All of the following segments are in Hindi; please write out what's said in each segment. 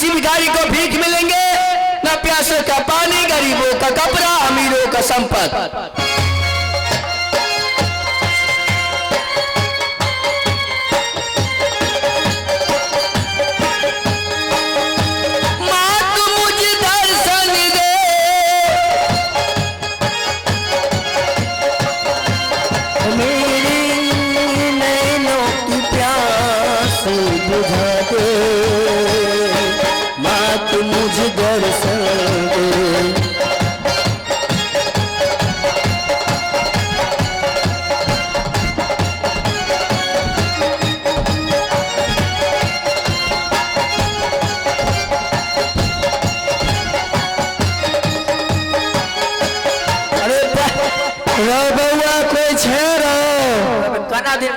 किसी भिखारी को भीख मिलेंगे, न प्यासे का पानी, गरीबों का कपड़ा, अमीरों का संपत्ति।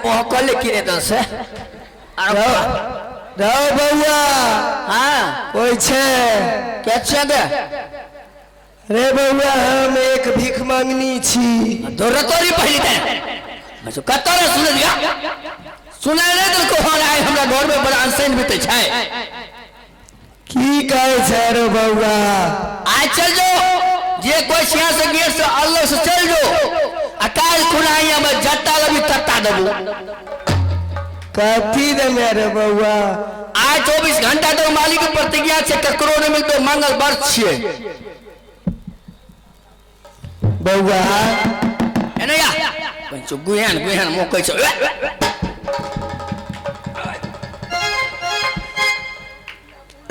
मोहकल किने दस है बउआ। हाँ कोई छे क्या छे दे रे बउआ, हम एक भीख मांगनी छी। तोरी पहली ते बस कतरे सुन लिया, सुनाई नहीं तो को हो रहा है हमरा घर में बड़ा अनसेन बीते छै। की कहे छे रे बउआ? आज चल जो, जे कोई यहाँ से गेट से अल्लाह से चल जो, अकाल खुनाइया में जट्टा लगी तट्टा देबू। कथी दे मेरे बउआ? आज 24 घंटा तो मालिक की प्रतिज्ञा से ककरो ने मिलते मंगल वर्ष छे बउआ। एने या पंचो गुहन गुहन मोकै छ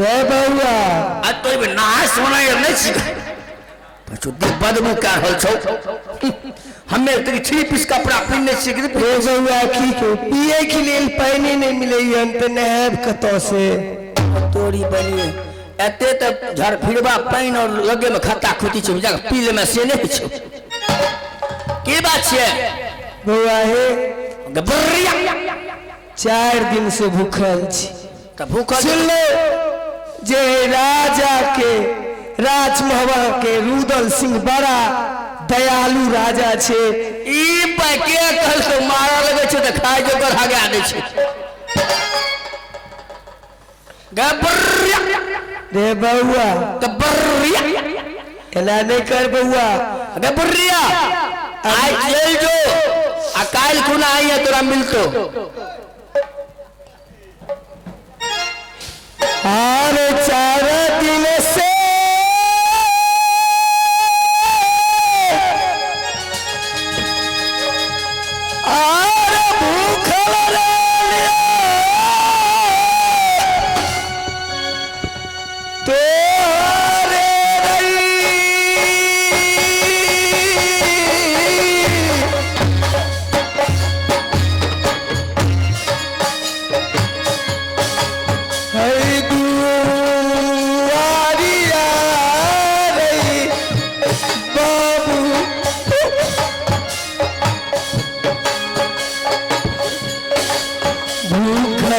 रे बउआ। आ तो भी ना सोना ये नहीं छी पंचो दी बदबू का होल छौ। हमें तेरी 3 पीस कपड़ा पहनने से कि रे बउआ की के पिए के लिए पानी नहीं मिले, हम त नहब कतो से तोरी बनी एते त झड़ फिरबा पानी और लगे में खत्ता खुती छ जा पी ले में से नहीं छ। की बात छे बउआ? हे गबरिया 4 दिन से भूखल छी। त भूखल सुन ले, जे राजा के राजमहल के रुदल सिंह बड़ा दयालु राजा छे। ई पैके कल तो मारा लगे छे त खाय जो कर हगा दे छे। गबरिया रे बउआ, गबरिया एला नहीं कर बउआ। गबरिया आज चल जो, अकाल खुना आई है तोरा मिलतो। और 4 दिन से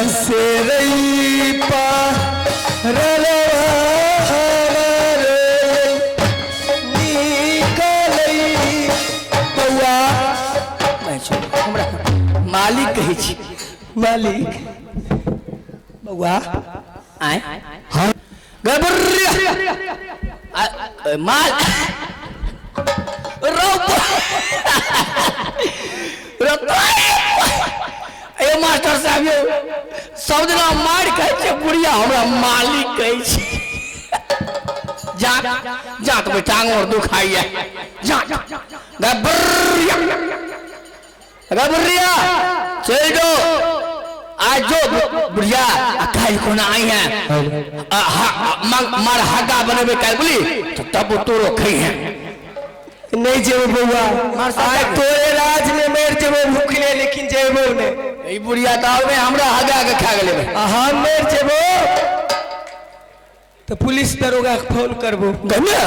से रही पा मालिक कहे छी। मालिक बउआ आए हाँ गबरिया माल ए मास्टर साहब यो सब दिन मार कहे छे बुढ़िया हमरा मालिक कहे छी। जा जा तो टांग और दुखाइए जा गबरिया गबरिया चल दो आज जो बुढ़िया अकाल को ना आई है मार हगा बने कल बोली तो तब तोरो खई है नहीं जेबो बउआ। आज तोरे राज में मेर जेबो भूखले लेकिन जेबो ने ई बुढ़िया दाव में हमरा हगा के खा गेले हम मेर जेबो तो पुलिस दरोगा के फोन करबो। गने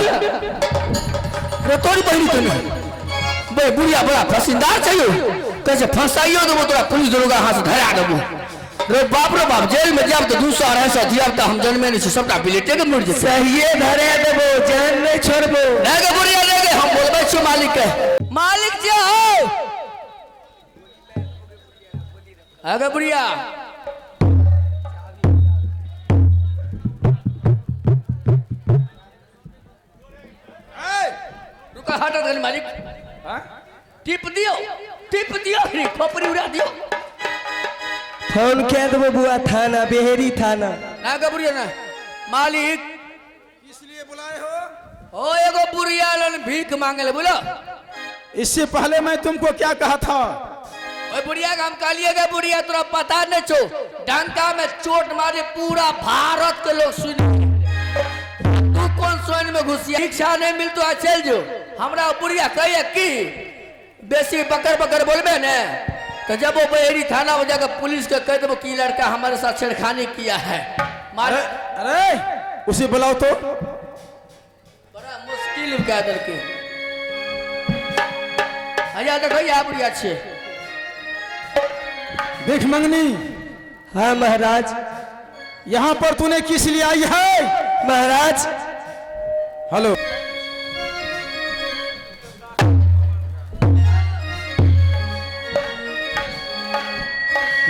रे तोरी बहनी तो नहीं बे बुढ़िया बड़ा फसीदार चाहिए कैसे फंसाइयो देबो तोरा पुलिस दरोगा हाथ से धरा देबो रे बाप जेल में जाब तो 200 250 दियाब तो हम जन्मे नहीं सबटा बिलेटे के मुड़ जे सही धरे देबो जान नहीं छोड़बो ले के बुढ़िया ले के हम बोलबे छी मालिक के मालिक जे हो आगे बुढ़िया हटा दे मालिक टिप दियो रे खोपड़ी उड़ा दियो फोन क्या दो बुआ थाना बेहरी थाना ना घबरियो ना मालिक इसलिए बुलाए हो? ओ एगो बुढ़िया लन भीख मांगे ले बोलो इससे पहले मैं तुमको क्या कहा था? ओए बुढ़िया का हम कहलिए गए बुढ़िया तोरा पता नहीं छो डंका में चोट मारे पूरा भारत के लोग सुन तू कौन सोन में घुसिया शिक्षा नहीं मिल तो चल जो हमरा बुढ़िया कहिए की बेसी बकर बकर बोलबे ने तो जब वो बहेरी थाना हो जाकर पुलिस के कह दो कि लड़का हमारे साथ छेड़खानी किया है मारे अरे उसे बुलाओ तो। बड़ा मुश्किल कह दल के आया देखो या बुढ़िया छे देख मंगनी हाँ महाराज यहाँ पर तूने किस लिए आई है? महाराज हेलो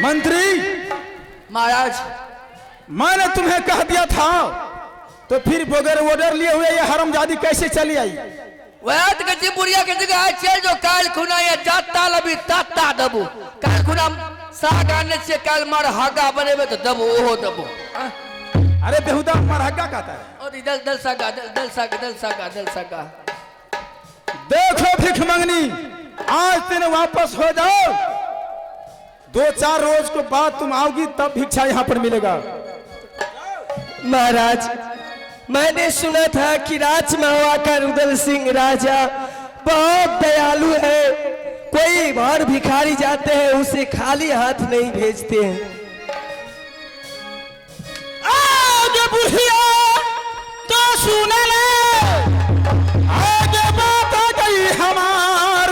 मंत्री महाराज मैंने तुम्हें कह दिया था तो फिर बगैर ऑर्डर लिए हुए ये हरामजादी कैसे चली आई? वह तो कच्ची बुढ़िया के जगह चल जो काल खुना या जाता लबी ताता दबो काल खुना सागाने से काल मार हागा बनेबे तो दबो ओहो दबो अरे बेहुदा मरहगा कहता है। और दल सागा देखो भिख मंगनी आज दिन वापस हो जाओ 2-4 रोज के बाद तुम आओगी तब भिक्षा यहाँ पर मिलेगा। महाराज मैंने सुना था कि राजमहवा का रुदल सिंह राजा बहुत दयालु है कोई बार भिखारी जाते हैं उसे खाली हाथ नहीं भेजते हैं। आगे बुढ़िया तो सुने ले आगे बात आ गई हमार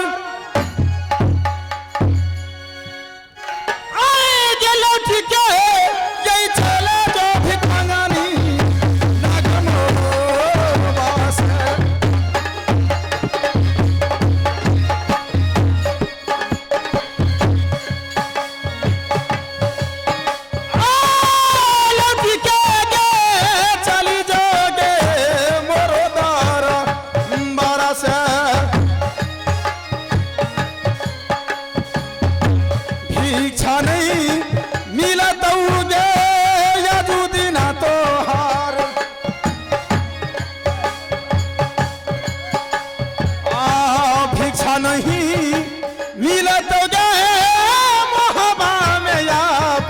आगे लौट के यही चले जो भिख मंगानी लगनो बास लौट के चली जाओगे मोरो दारा बारा से भिक्षा नहीं मिला दोगे या दू दिना तो हार भिक्षा नहीं मिला दोगे मोहबा में आप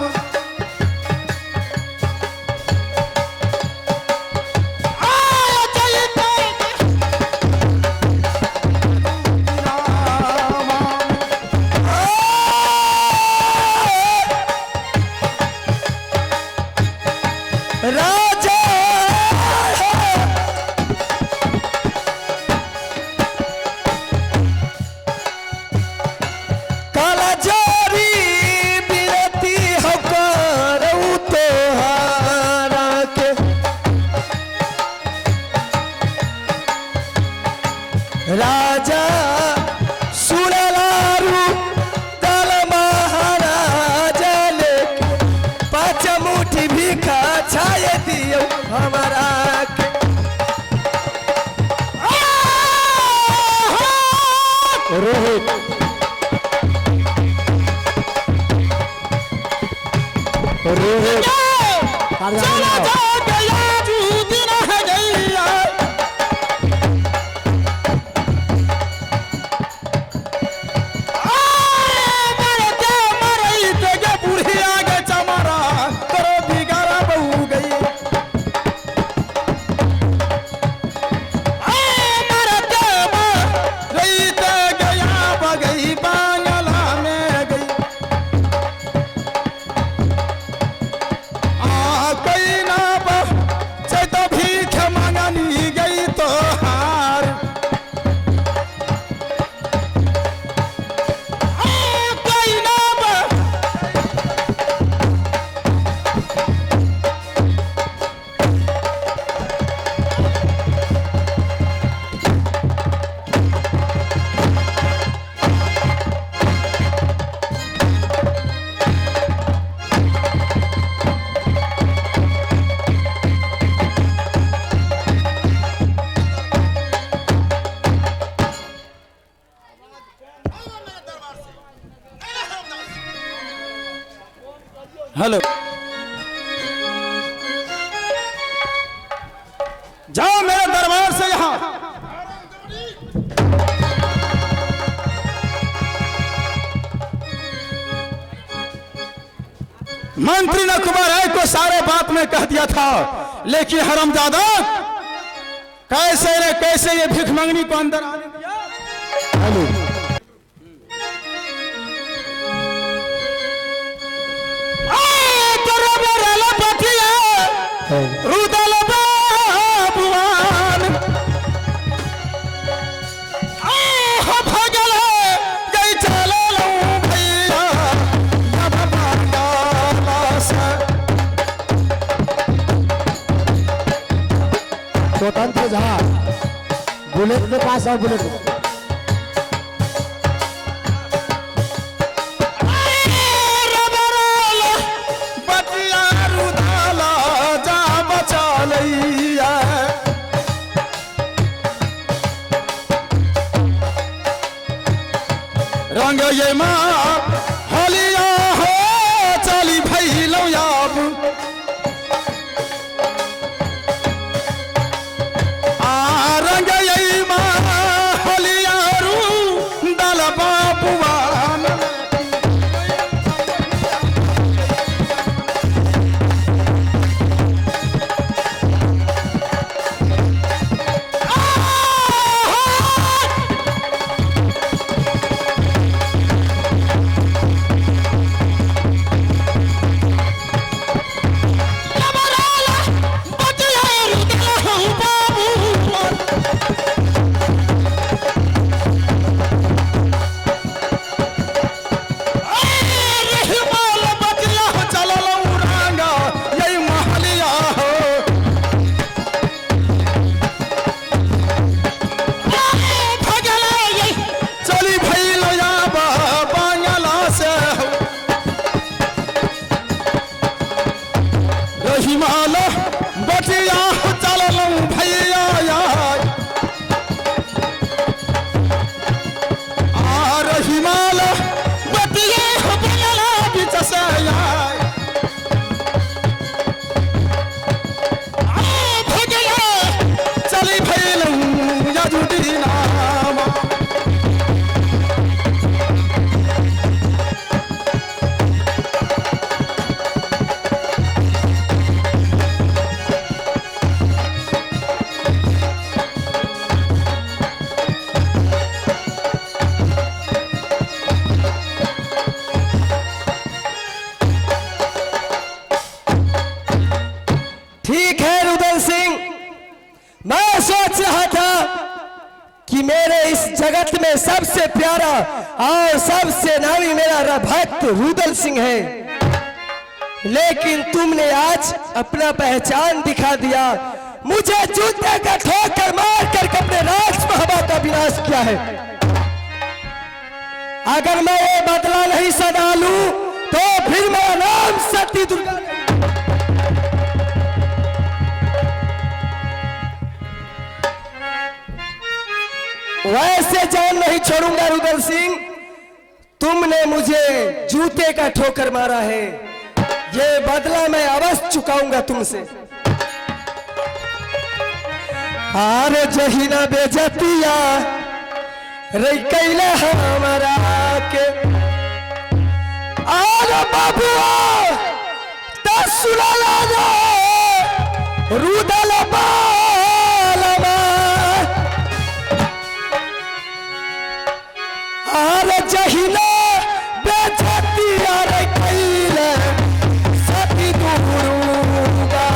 राजा काला जोरी बिरती हकारऊ तो हारा के राजा सुनलारू दल महाराजा लेके 5 मुट्ठी भिखा छाए दियो हमारा के रोहित रोहित चला जाओगे या दू दिन है गैया बुढ़िया गे चमारा करो बिगाड़ा बहू गई गया बगई बांगला में गई हेलो, जाओ मेरे दरबार से यहाँ। मंत्री ने कुमार राय को सारे बात में कह दिया था, लेकिन हरामजादा कैसे न कैसे ये भिख मंगनी को अंदर आने दिया। हेलो, रुदल बाबुआन भगल गई चले भैया स्वतंत्र जहाज बुलेट के पास है, बुलेट रंग ये माँ हलिया हो चली भैलो याब रंग ये माँ हलिया रू दल बाबुआन हिमाल बटिया चल भैया आर हिमाल बटिया बिचसे चली भैल यजुदी नाम ठीक है रुदल सिंह, मैं सोच रहा था कि मेरे इस जगत में सबसे प्यारा और सबसे नामी मेरा भक्त रुदल सिंह है, लेकिन तुमने आज अपना पहचान दिखा दिया। मुझे जूते का ठोकर मार कर अपने राज महबा का विनाश किया है। अगर मैं ये बदला नहीं सदा लूं तो फिर मेरा नाम सती दुर्गा वैसे जान नहीं छोड़ूंगा। रुदल सिंह, तुमने मुझे जूते का ठोकर मारा है, ये बदला मैं अवश्य चुकाऊंगा तुमसे। आरे जहीना बेजतिया रे कैला हमारा के आरे बाबुआ तसुला रुदल बालमा आरे जहीना बेजतिया रे कैला सती दुर्गा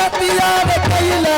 गतिया रे कैले